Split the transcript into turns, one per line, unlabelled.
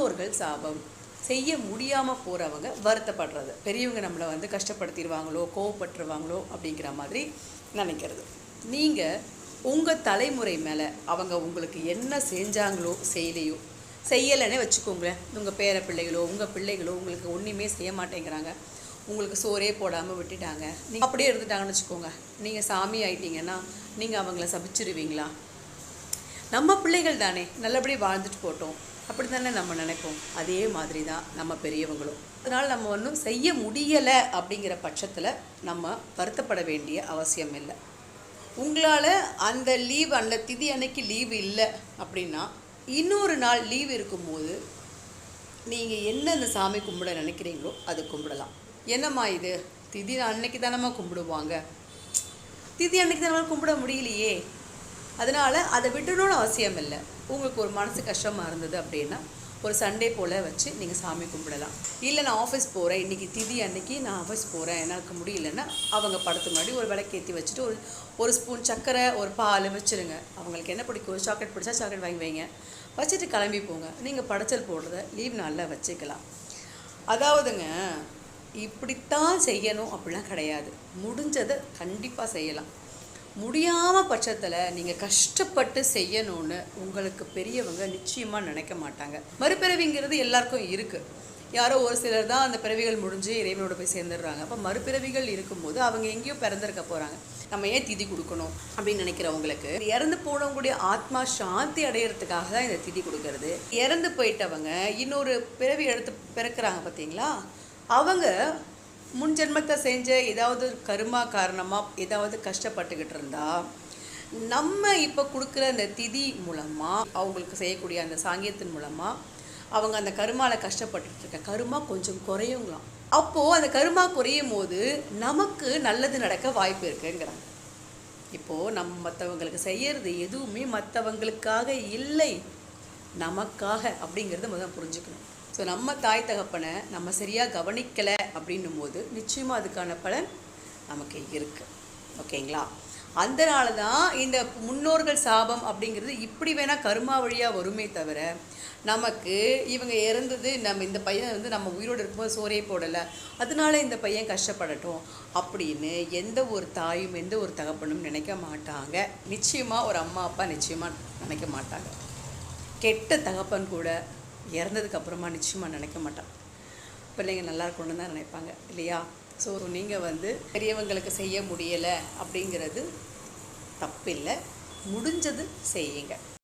முன்னோர்கள் சாபம். செய்ய முடியாமல் போகிறவங்க வருத்தப்படுறது, பெரியவங்க நம்மளை வந்து கஷ்டப்படுத்திடுவாங்களோ கோவப்பட்டுருவாங்களோ அப்படிங்கிற மாதிரி நினைக்கிறது. நீங்கள் உங்கள் தலைமுறை மேலே அவங்க உங்களுக்கு என்ன செஞ்சாங்களோ செய்யலையோ, செய்யலைன்னே வச்சுக்கோங்களேன், உங்கள் பேர பிள்ளைகளோ உங்கள் பிள்ளைகளோ உங்களுக்கு ஒன்றுமே செய்ய மாட்டேங்கிறாங்க, உங்களுக்கு சோறே போடாமல் விட்டுட்டாங்க, நீங்கள் அப்படியே இருந்துட்டாங்கன்னு வச்சுக்கோங்க, நீங்கள் சாமி ஆயிட்டீங்கன்னா நீங்கள் அவங்கள சபிச்சிருவீங்களா? நம்ம பிள்ளைகள் தானே, நல்லபடியாக வாழ்ந்துட்டு போட்டோம் அப்படி தானே நம்ம நினைப்போம். அதே மாதிரி தான் நம்ம பெரியவங்களும். அதனால் நம்ம ஒன்றும் செய்ய முடியலை அப்படிங்கிற பட்சத்தில் நம்ம வருத்தப்பட வேண்டிய அவசியம் இல்லை. உங்களால் அந்த லீவ் அந்த திதி அன்னைக்கு லீவு இல்லை அப்படின்னா இன்னொரு நாள் லீவ் இருக்கும்போது நீங்கள் என்ன அந்த சாமி கும்பிட நினைக்கிறீங்களோ அது கும்பிடலாம். என்னம்மா இது திதி அன்னைக்கு தானம்மா கும்பிடுவாங்க, திதி அன்னைக்கு தானே கும்பிட முடியலையே, அதனால் அதை விடணும்னு அவசியம் இல்லை. உங்களுக்கு ஒரு மனசு கஷ்டமாக இருந்தது அப்படின்னா ஒரு சண்டே போல் வச்சு நீங்கள் சாமி கும்பிடலாம். இல்லை நான் ஆஃபீஸ் போகிறேன், இன்றைக்கி திதி அன்னைக்கு நான் ஆஃபீஸ் போகிறேன், எனக்கு முடியலன்னா அவங்க படத்து முன்னாடி ஒரு விளக்கேற்றி வச்சுட்டு ஒரு ஸ்பூன் சர்க்கரை ஒரு பால் வச்சுருங்க. அவங்களுக்கு என்ன பிடிக்கும், சாக்லேட் பிடிச்சா சாக்லேட் வாங்கி வைங்க, வச்சுட்டு கிளம்பி போங்க. நீங்கள் படைச்சல் போடுறத லீவ் நாளில் வச்சுக்கலாம். அதாவதுங்க இப்படித்தான் செய்யணும் அப்படிலாம் கிடையாது, முடிஞ்சதை கண்டிப்பாக செய்யலாம். முடியாமல் பட்சத்தில் நீங்கள் கஷ்டப்பட்டு செய்யணும்னு உங்களுக்கு பெரியவங்க நிச்சயமாக நினைக்க மாட்டாங்க. மறுபிறவிங்கிறது எல்லாருக்கும் இருக்குது. யாரோ ஒரு சிலர் தான் அந்த பிறவிகள் முடிஞ்சு இறைவனோட போய் சேர்ந்துடுறாங்க. அப்போ மறுபிறவிகள் இருக்கும்போது அவங்க எங்கேயோ பிறந்திருக்க போகிறாங்க, நம்ம ஏன் திதி கொடுக்கணும் அப்படின்னு நினைக்கிறவங்களுக்கு இறந்து போனவங்களுடைய ஆத்மா சாந்தி அடையிறதுக்காக தான் இந்த திதி கொடுக்கறது. இறந்து போயிட்டவங்க இன்னொரு பிறவி எடுத்து பிறக்கிறாங்க பார்த்தீங்களா, அவங்க முன் ஜென்மத்தை செஞ்ச ஏதாவது கருமா காரணமாக ஏதாவது கஷ்டப்பட்டுக்கிட்டு இருந்தால் நம்ம இப்போ கொடுக்குற அந்த திதி மூலமாக அவங்களுக்கு செய்யக்கூடிய அந்த சாங்கியத்தின் மூலமாக அவங்க அந்த கருமாவில் கஷ்டப்பட்டுட்டு இருக்க கருமா கொஞ்சம் குறையுங்களாம். அப்போது அந்த கருமா குறையும் போது நமக்கு நல்லது நடக்க வாய்ப்பு இருக்குங்கிறாங்க. இப்போது நம்ம மற்றவங்களுக்கு செய்கிறது எதுவுமே மற்றவங்களுக்காக இல்லை, நமக்காக அப்படிங்கிறத முதல்ல புரிஞ்சுக்கணும். ஸோ நம்ம தாய் தகப்பனை நம்ம சரியாக கவனிக்கலை அப்படின்னும் போது நிச்சயமாக அதுக்கான பலன் நமக்கு இருக்குது. ஓகேங்களா? அதனால தான் இந்த முன்னோர்கள் சாபம் அப்படிங்கிறது இப்படி வேணால் கருமா வழியாக வருமே தவிர நமக்கு இவங்க இறந்தது நம்ம இந்த பையன் வந்து நம்ம உயிரோடு இருக்கும்போது சோறே போடலை அதனால இந்த பையன் கஷ்டப்படட்டும் அப்படின்னு எந்த ஒரு தாயும் எந்த ஒரு தகப்பனும் நினைக்க மாட்டாங்க. நிச்சயமாக ஒரு அம்மா அப்பா நிச்சயமாக நினைக்க மாட்டாங்க. கெட்ட தகப்பன் கூட இறந்ததுக்கு அப்புறமா நிச்சயமாக நினைக்க மாட்டாங்க. பிள்ளைங்க நல்லா இருக்கணும்னு தான் நினைப்பாங்க இல்லையா? ஸோ நீங்கள் வந்து பெரியவங்களுக்கு செய்ய முடியலை அப்படிங்கிறது தப்பில்லை, முடிஞ்சது செய்யுங்க.